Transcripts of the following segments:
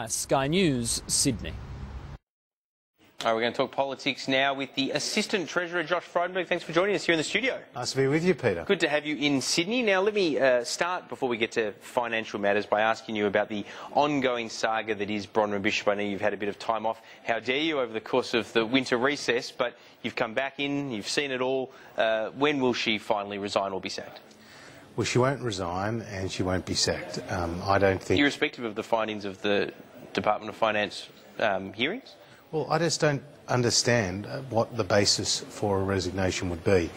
Sky News, Sydney. All right, we're going to talk politics now with the Assistant Treasurer, Josh Frydenberg. Thanks for joining us here in the studio. Nice to be with you, Peter. Good to have you in Sydney. Now, let me start, before we get to financial matters, by asking you about the ongoing saga that is Bronwyn Bishop. I know you've had a bit of time off. How dare you, over the course of the winter recess, but you've come back in, you've seen it all. When will she finally resign or be sacked? Well, she won't resign and she won't be sacked. I don't think... Irrespective of the findings of the Department of Finance hearings? Well, I just don't understand what the basis for a resignation would be.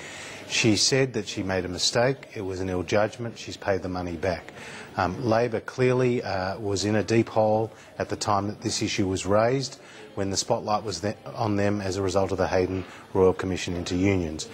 She said that she made a mistake, it was an ill judgment, she's paid the money back. Labor clearly was in a deep hole at the time that this issue was raised, when the spotlight was on them as a result of the Hayden Royal Commission into unions.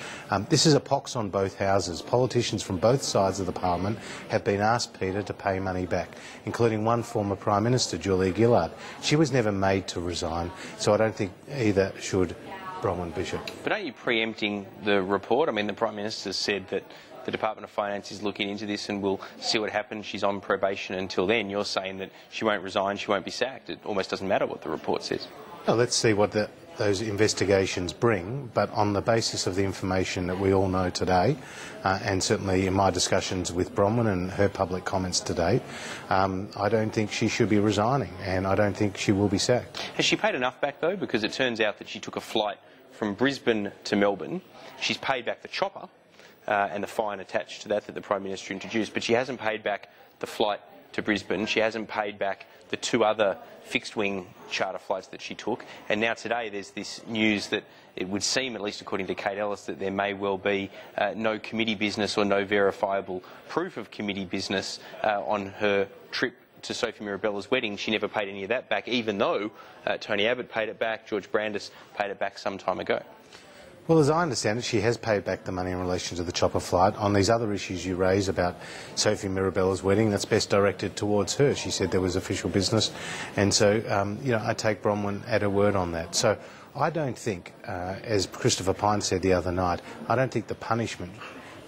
This is a pox on both houses. Politicians from both sides of the parliament have been asked, Peter, to pay money back, including one former Prime Minister, Julia Gillard. She was never made to resign, so I don't think either should Bronwyn Bishop. But aren't you preempting the report? I mean, the Prime Minister said that the Department of Finance is looking into this and we'll see what happens. She's on probation until then. You're saying that she won't resign, she won't be sacked. It almost doesn't matter what the report says. Well, let's see what those investigations bring, but on the basis of the information that we all know today, and certainly in my discussions with Bronwyn and her public comments to date, I don't think she should be resigning, and I don't think she will be sacked. Has she paid enough back, though? Because it turns out that she took a flight from Brisbane to Melbourne. She's paid back the chopper and the fine attached to that the Prime Minister introduced, but she hasn't paid back the flight to Brisbane. She hasn't paid back the two other fixed-wing charter flights that she took. And now today there's this news that it would seem, at least according to Kate Ellis, that there may well be no committee business or no verifiable proof of committee business on her trip to Sophie Mirabella's wedding. She never paid any of that back, even though Tony Abbott paid it back, George Brandis paid it back some time ago. Well, as I understand it, she has paid back the money in relation to the chopper flight. On these other issues you raise about Sophie Mirabella's wedding, that's best directed towards her. She said there was official business, and so, you know, I take Bronwyn at her word on that. So I don't think, as Christopher Pyne said the other night, I don't think the punishment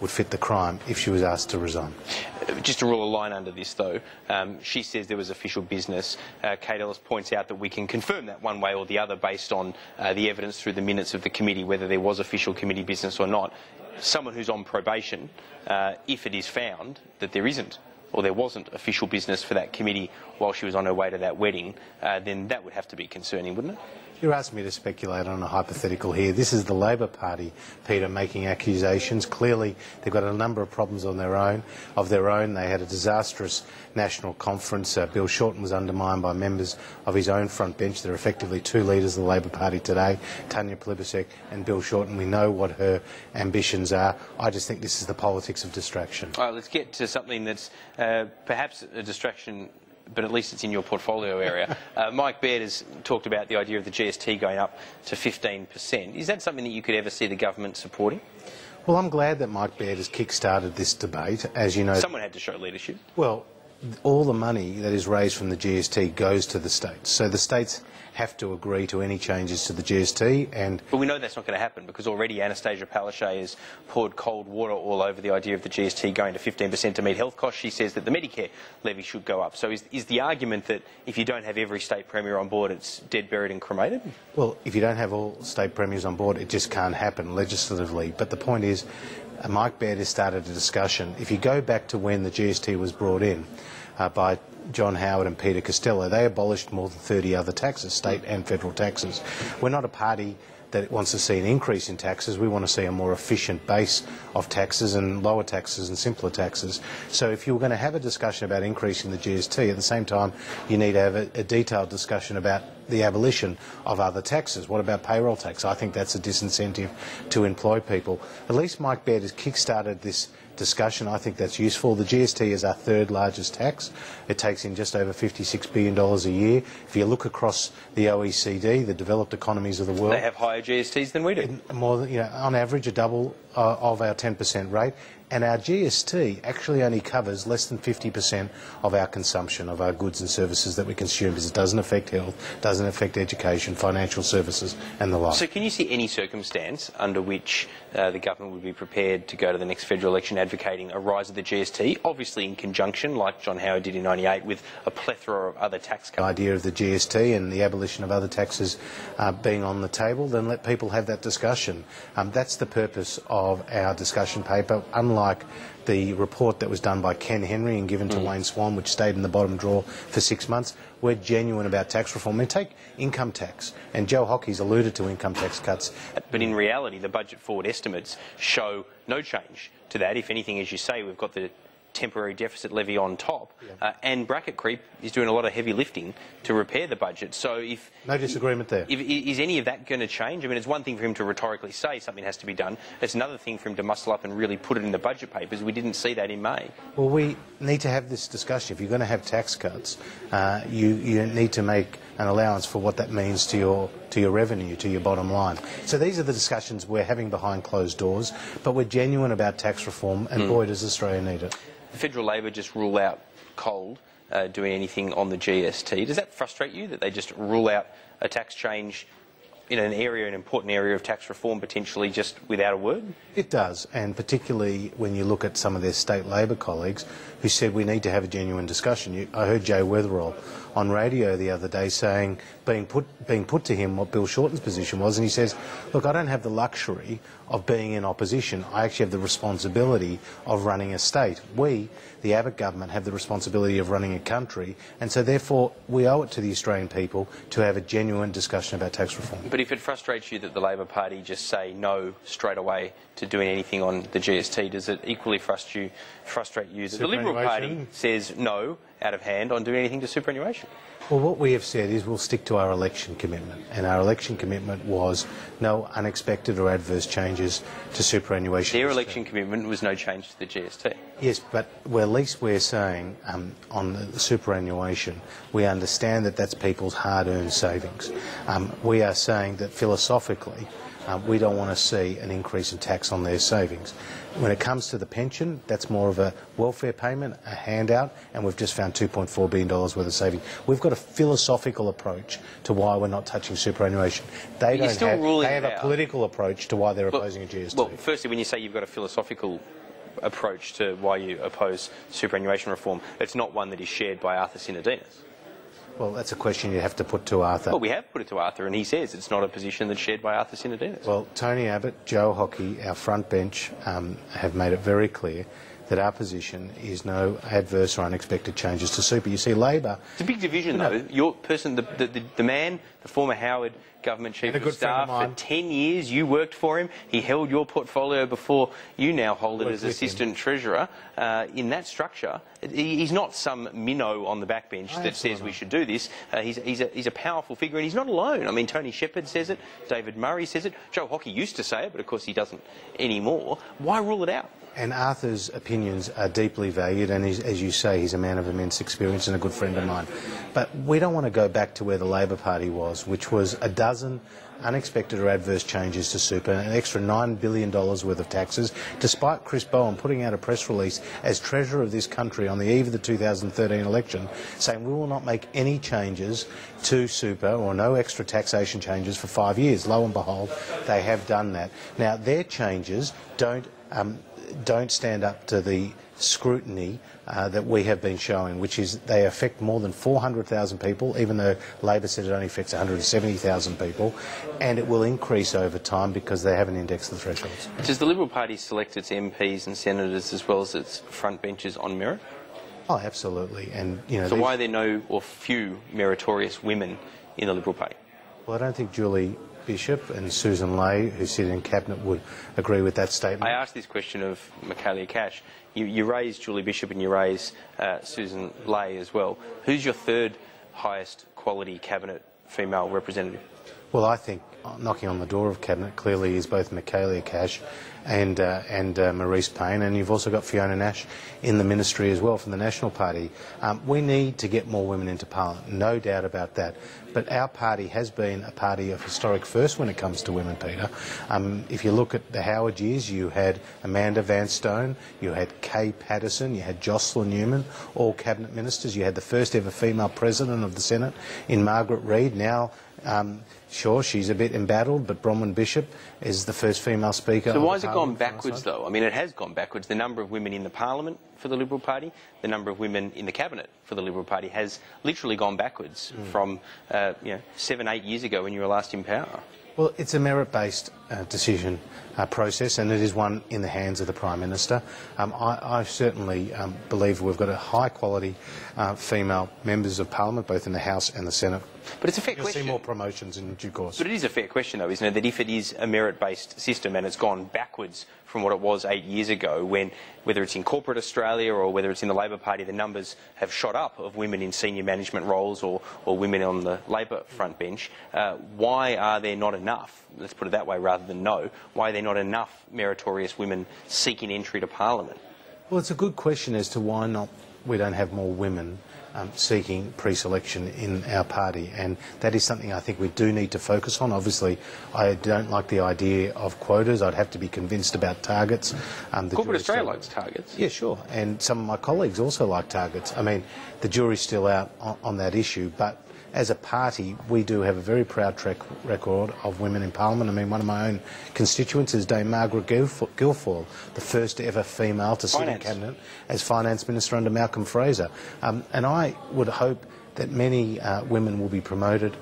would fit the crime if she was asked to resign. Just to rule a line under this, though, she says there was official business. Kate Ellis points out that we can confirm that one way or the other based on the evidence through the minutes of the committee, whether there was official committee business or not. Someone who's on probation, if it is found that there isn't or there wasn't official business for that committee while she was on her way to that wedding, then that would have to be concerning, wouldn't it? You're asking me to speculate on a hypothetical here. This is the Labor Party, Peter, making accusations. Clearly, they've got a number of problems of their own. They had a disastrous national conference. Bill Shorten was undermined by members of his own front bench. There are effectively two leaders of the Labor Party today, Tanya Plibersek and Bill Shorten. We know what her ambitions are. I just think this is the politics of distraction. All right, let's get to something that's perhaps a distraction, but at least it's in your portfolio area. Mike Baird has talked about the idea of the GST going up to 15%. Is that something that you could ever see the government supporting? Well, I'm glad that Mike Baird has kick-started this debate. As you know, someone had to show leadership. Well, all the money that is raised from the GST goes to the states. So the states have to agree to any changes to the GST. But we know that's not going to happen, because already Anastasia Palaszczuk has poured cold water all over the idea of the GST going to 15% to meet health costs. She says that the Medicare levy should go up. So is the argument that if you don't have every state premier on board, it's dead, buried and cremated? Well, if you don't have all state premiers on board, it just can't happen legislatively. But the point is, Mike Baird has started a discussion. If you go back to when the GST was brought in by John Howard and Peter Costello, they abolished more than 30 other taxes, state and federal taxes. We're not a party that wants to see an increase in taxes. We want to see a more efficient base of taxes and lower taxes and simpler taxes. So if you're going to have a discussion about increasing the GST, at the same time you need to have a detailed discussion about the abolition of other taxes. What about payroll tax? I think that's a disincentive to employ people. At least Mike Baird has kick-started this discussion. I think that's useful. The GST is our third largest tax. It takes in just over $56 billion a year. If you look across the OECD, the developed economies of the world, they have higher GSTs than we do. More than, on average, a double of our 10% rate, and our GST actually only covers less than 50% of our consumption, of our goods and services that we consume, because it doesn't affect health, doesn't affect education, financial services and the like. So can you see any circumstance under which the government would be prepared to go to the next federal election advocating a rise of the GST, obviously in conjunction, like John Howard did in '98, with a plethora of other tax cuts? The idea of the GST and the abolition of other taxes being on the table, then let people have that discussion. That's the purpose of our discussion paper, unlike the report that was done by Ken Henry and given to Wayne Swan, which stayed in the bottom drawer for 6 months. We're genuine about tax reform. I mean, take income tax, and Joe Hockey's alluded to income tax cuts. But in reality, the budget forward estimates show no change to that. If anything, as you say, we've got the temporary deficit levy on top, and bracket creep is doing a lot of heavy lifting to repair the budget. So if... No disagreement there. Is any of that going to change? I mean, it's one thing for him to rhetorically say something has to be done. It's another thing for him to muscle up and really put it in the budget papers. We didn't see that in May. Well, we need to have this discussion. If you're going to have tax cuts, you need to make an allowance for what that means to your revenue, to your bottom line. So these are the discussions we're having behind closed doors, but we're genuine about tax reform, and boy, does Australia need it. Federal Labor just rule out cold doing anything on the GST. Does that frustrate you, that they just rule out a tax change in an important area of tax reform, potentially just without a word? It does, and particularly when you look at some of their state Labor colleagues who said we need to have a genuine discussion. I heard Jay Weatherall on radio the other day saying, being put to him what Bill Shorten's position was, and he says, look, I don't have the luxury of being in opposition. I actually have the responsibility of running a state. We, the Abbott government, have the responsibility of running a country, and so therefore we owe it to the Australian people to have a genuine discussion about tax reform. But if it frustrates you that the Labor Party just say no straight away to doing anything on the GST, does it equally frustrate you that the Liberal Party says no out of hand on doing anything to superannuation? Well, what we have said is we'll stick to our election commitment, and our election commitment was no unexpected or adverse changes to superannuation. Their election commitment was no change to the GST. Yes, but at least we're saying on the superannuation, we understand that that's people's hard-earned savings. We are saying that philosophically, we don't want to see an increase in tax on their savings. When it comes to the pension, that's more of a welfare payment, a handout, and we've just found $2.4 billion worth of savings. We've got a philosophical approach to why we're not touching superannuation. They have a political approach to why they're opposing a GST. Well, firstly, when you say you've got a philosophical approach to why you oppose superannuation reform, it's not one that is shared by Arthur Sinodinos. Well, that's a question you have to put to Arthur. Well, we have put it to Arthur, and he says it's not a position that's shared by Arthur Sinodinos. Well, Tony Abbott, Joe Hockey, our front bench, have made it very clear that our position is no adverse or unexpected changes to super. You see, Labor... It's a big division, though. Your person, the man, the former Howard government chief of staff, for 10 years, you worked for him. He held your portfolio before you now hold it as assistant treasurer. In that structure, he's not some minnow on the backbench that says we should do this. He's a powerful figure, and he's not alone. I mean, Tony Shepherd says it, David Murray says it, Joe Hockey used to say it, but of course he doesn't anymore. Why rule it out? And Arthur's opinions are deeply valued, and as you say, he's a man of immense experience and a good friend of mine. But we don't want to go back to where the Labor Party was, which was a dozen unexpected or adverse changes to super, an extra $9 billion worth of taxes, despite Chris Bowen putting out a press release as Treasurer of this country on the eve of the 2013 election, saying we will not make any changes to super or no extra taxation changes for 5 years. Lo and behold, they have done that. Now, their changes don't stand up to the scrutiny that we have been showing, which is they affect more than 400,000 people, even though Labor said it only affects 170,000 people, and it will increase over time because they haven't indexed the thresholds. Does the Liberal Party select its MPs and senators as well as its front benches on merit? Oh, absolutely. And you know, so why are there no or few meritorious women in the Liberal Party? Well, I don't think Julie Bishop and Susan Ley, who sit in Cabinet, would agree with that statement. I asked this question of Michaelia Cash. You raise Julie Bishop and you raise Susan Ley as well. Who's your third highest quality Cabinet female representative? Well, I think knocking on the door of Cabinet clearly is both Michaelia Cash and Maurice Payne, and you've also got Fiona Nash in the ministry as well from the National Party. We need to get more women into Parliament, no doubt about that. But our party has been a party of historic first when it comes to women, Peter. If you look at the Howard years, you had Amanda Vanstone, you had Kay Patterson, you had Jocelyn Newman, all Cabinet ministers. You had the first ever female president of the Senate in Margaret Reid. Now, sure, she's a bit embattled, but Bronwyn Bishop is the first female speaker. So why has it gone backwards, though? I mean, it has gone backwards. The number of women in the Parliament for the Liberal Party, the number of women in the Cabinet for the Liberal Party has literally gone backwards from 7, 8 years ago when you were last in power. Well, it's a merit-based decision process, and it is one in the hands of the Prime Minister. I certainly believe we've got a high-quality female members of Parliament, both in the House and the Senate. But it's a fair You'll question. see more promotions in due course. But it is a fair question, though, isn't it, that if it is a merit-based system and it's gone backwards from what it was 8 years ago, when, whether it's in corporate Australia or whether it's in the Labor Party, the numbers have shot up of women in senior management roles or women on the Labor front bench, why are there not enough, let's put it that way rather than no, why are there not enough meritorious women seeking entry to Parliament? Well, it's a good question as to why not we don't have more women seeking pre-selection in our party, and that is something I think we do need to focus on. Obviously, I don't like the idea of quotas. I'd have to be convinced about targets. Corporate Australia likes targets. Yeah, sure, and some of my colleagues also like targets. I mean, the jury's still out on that issue, but as a party, we do have a very proud track record of women in Parliament. I mean, one of my own constituents is Dame Margaret Guilfoyle, the first ever female to sit in Cabinet as Finance Minister under Malcolm Fraser. And I would hope that many women will be promoted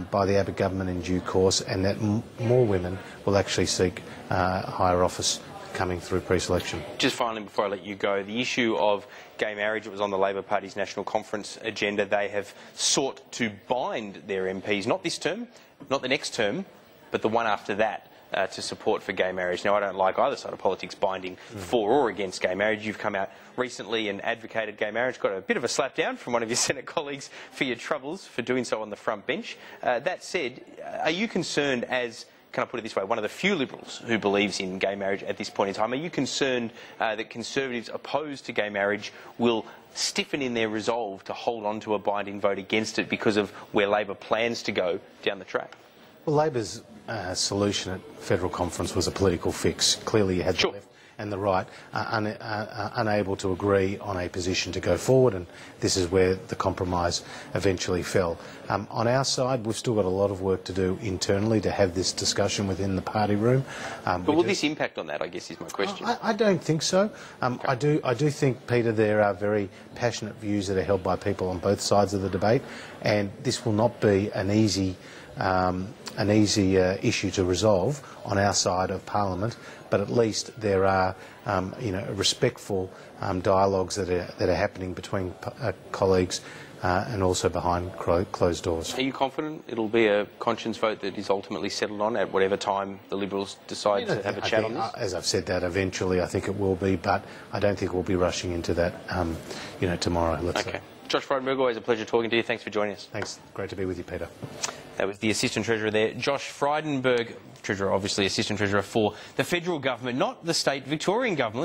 by the Abbott government in due course, and that more women will actually seek higher office coming through pre-selection. Just finally, before I let you go, the issue of gay marriage, it was on the Labor Party's National Conference agenda. They have sought to bind their MPs, not this term, not the next term, but the one after that, to support for gay marriage. Now, I don't like either side of politics binding for or against gay marriage. You've come out recently and advocated gay marriage, got a bit of a slap down from one of your Senate colleagues for your troubles for doing so on the front bench. That said, are you concerned as, can I put it this way, one of the few Liberals who believes in gay marriage at this point in time, are you concerned that Conservatives opposed to gay marriage will stiffen in their resolve to hold on to a binding vote against it because of where Labor plans to go down the track? Well, Labor's solution at federal conference was a political fix. Clearly you had the left and the right unable to agree on a position to go forward, and this is where the compromise eventually fell. On our side, we've still got a lot of work to do internally to have this discussion within the party room. But will this impact on that, I guess, is my question? I don't think so. Okay. I do think, Peter, there are very passionate views that are held by people on both sides of the debate, and this will not be an easy issue to resolve on our side of Parliament, but at least there are respectful dialogues that are happening between colleagues and also behind closed doors. Are you confident it'll be a conscience vote that is ultimately settled on at whatever time the Liberals decide to have a chat on this? As I've said that, eventually I think it will be, but I don't think we'll be rushing into that tomorrow, let's say. Josh Frydenberg, always a pleasure talking to you. Thanks for joining us. Thanks. Great to be with you, Peter. That was the Assistant Treasurer there, Josh Frydenberg, Treasurer, obviously Assistant Treasurer for the federal government, not the state Victorian government.